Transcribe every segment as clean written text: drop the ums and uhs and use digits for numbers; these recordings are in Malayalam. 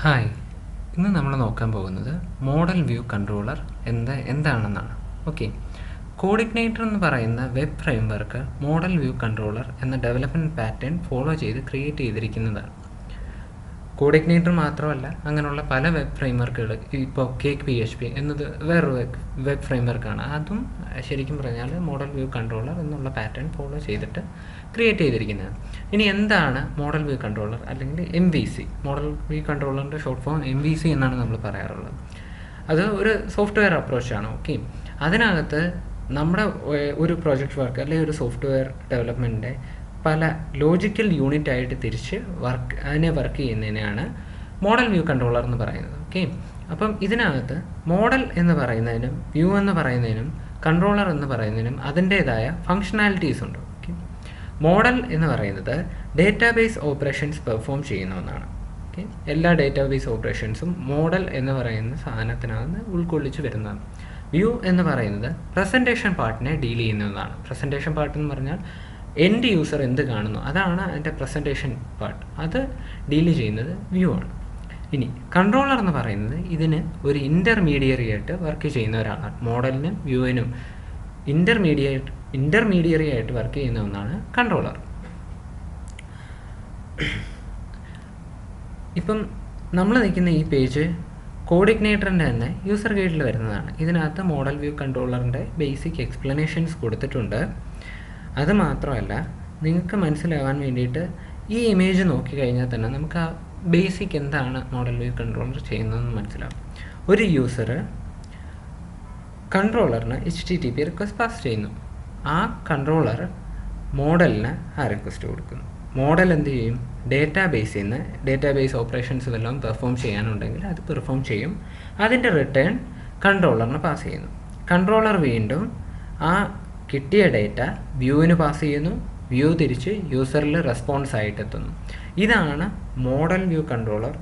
ഹായ്, ഇന്ന് നമ്മൾ നോക്കാൻ പോകുന്നത് മോഡൽ വ്യൂ കൺട്രോളർ എന്താണെന്നാണ്. ഓക്കെ, കോഡിഗ്നേറ്റർ എന്ന് പറയുന്ന web framework model view controller എന്ന ഡെവലപ്മെൻറ്റ് പാറ്റേൺ ഫോളോ ചെയ്ത് ക്രിയേറ്റ് ചെയ്തിരിക്കുന്നതാണ്. കോഡിഗ്നേറ്റർ മാത്രമല്ല, അങ്ങനെയുള്ള പല വെബ് ഫ്രെയിംവർക്കുകൾ, ഇപ്പോൾ കേക്ക് PHP എന്നത് വേറൊരു വെബ് ഫ്രെയിംവർക്കാണ്. അതും ശരിക്കും പറഞ്ഞാൽ മോഡൽ വ്യൂ കൺട്രോളർ എന്നുള്ള പാറ്റേൺ ഫോളോ ചെയ്തിട്ട് ക്രിയേറ്റ് ചെയ്തിരിക്കുന്നത്. ഇനി എന്താണ് മോഡൽ വ്യൂ കൺട്രോളർ അല്ലെങ്കിൽ MVC? മോഡൽ വ്യൂ കൺട്രോളറിൻ്റെ ഷോർട്ട് ഫോം MVC എന്നാണ് നമ്മൾ പറയാറുള്ളത്. അത് ഒരു സോഫ്റ്റ്വെയർ അപ്രോച്ചാണ്. ഓക്കെ, അതിനകത്ത് നമ്മുടെ ഒരു പ്രോജക്റ്റ് വർക്ക് അല്ലെങ്കിൽ ഒരു സോഫ്റ്റ്വെയർ ഡെവലപ്മെൻറ്റിൻ്റെ പല ലോജിക്കൽ യൂണിറ്റ് ആയിട്ട് തിരിച്ച് അതിനെ വർക്ക് ചെയ്യുന്നതിനാണ് മോഡൽ വ്യൂ കൺട്രോളർ എന്ന് പറയുന്നത്. ഓക്കെ, അപ്പം ഇതിനകത്ത് മോഡൽ എന്ന് പറയുന്നതിനും വ്യൂ എന്ന് പറയുന്നതിനും കൺട്രോളർ എന്ന് പറയുന്നതിനും അതിൻ്റേതായ ഫങ്ഷണാലിറ്റീസ് ഉണ്ട്. ഓക്കെ, മോഡൽ എന്ന് പറയുന്നത് ഡേറ്റാബേസ് ഓപ്പറേഷൻസ് പെർഫോം ചെയ്യുന്ന ഒന്നാണ്. ഓക്കെ, എല്ലാ ഡേറ്റാബേസ് ഓപ്പറേഷൻസും മോഡൽ എന്ന് പറയുന്ന സാധനത്തിനകത്ത് ഉൾക്കൊള്ളിച്ച് വരുന്നതാണ്. വ്യൂ എന്ന് പറയുന്നത് പ്രസൻറ്റേഷൻ പാർട്ടിനെ ഡീൽ ചെയ്യുന്നതാണ്. പ്രസൻറ്റേഷൻ പാർട്ട് എന്ന് പറഞ്ഞാൽ എൻഡ് യൂസർ എന്ത് കാണുന്നു അതാണ് അതിൻ്റെ പ്രസൻറ്റേഷൻ പാർട്ട്. അത് ഡീൽ ചെയ്യുന്നത് വ്യൂ ആണ്. ഇനി കൺട്രോളർ എന്ന് പറയുന്നത് ഇതിന് ഒരു ഇൻ്റർമീഡിയറി ആയിട്ട് വർക്ക് ചെയ്യുന്ന ഒരാളാണ്. മോഡലിനും വ്യൂവിനും ഇൻ്റർമീഡിയറി ആയിട്ട് വർക്ക് ചെയ്യുന്ന ഒന്നാണ് കൺട്രോളർ. ഇപ്പം നമ്മൾ നിൽക്കുന്ന ഈ പേജ് കോഡിഗ്നേറ്ററിൻ്റെ തന്നെ യൂസർ ഗൈഡിൽ വരുന്നതാണ്. ഇതിനകത്ത് മോഡൽ വ്യൂ കൺട്രോളറിൻ്റെ ബേസിക് എക്സ്പ്ലനേഷൻസ് കൊടുത്തിട്ടുണ്ട്. അത് മാത്രമല്ല, നിങ്ങൾക്ക് മനസ്സിലാവാൻ വേണ്ടിയിട്ട് ഈ ഇമേജ് നോക്കിക്കഴിഞ്ഞാൽ തന്നെ നമുക്ക് ആ ബേസിക് എന്താണ് മോഡൽ വ്യൂ കൺട്രോളർ ചെയ്യുന്നതെന്ന് മനസ്സിലാവും. ഒരു യൂസർ കൺട്രോളറിന് HTTP റിക്വസ്റ്റ് പാസ് ചെയ്യുന്നു. ആ കൺട്രോളർ മോഡലിന് ആ റിക്വസ്റ്റ് കൊടുക്കുന്നു. മോഡൽ എന്ത് ചെയ്യും? ഡേറ്റാബേസിൽ നിന്ന് ഡേറ്റാബേസ് ഓപ്പറേഷൻസ് വല്ലതും പെർഫോം ചെയ്യാനുണ്ടെങ്കിൽ അത് പെർഫോം ചെയ്യും. അതിൻ്റെ റിട്ടേൺ കൺട്രോളറിന് പാസ് ചെയ്യുന്നു. കൺട്രോളർ വീണ്ടും ആ കിട്ടിയ ഡേറ്റ വ്യൂവിന് പാസ് ചെയ്യുന്നു. വ്യൂ തിരിച്ച് യൂസറിൽ റെസ്പോൺസ് ആയിട്ട് എത്തുന്നു. ഇതാണ് മോഡൽ വ്യൂ കൺട്രോളർ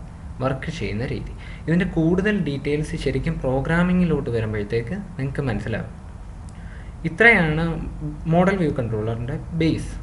വർക്ക് ചെയ്യുന്ന രീതി. ഇതിൻ്റെ കൂടുതൽ ഡീറ്റെയിൽസ് ശരിക്കും പ്രോഗ്രാമിങ്ങിലോട്ട് വരുമ്പോഴത്തേക്ക് നിങ്ങൾക്ക് മനസ്സിലാവും. ഇത്രയാണ് മോഡൽ വ്യൂ കൺട്രോളറിൻ്റെ ബേസ്.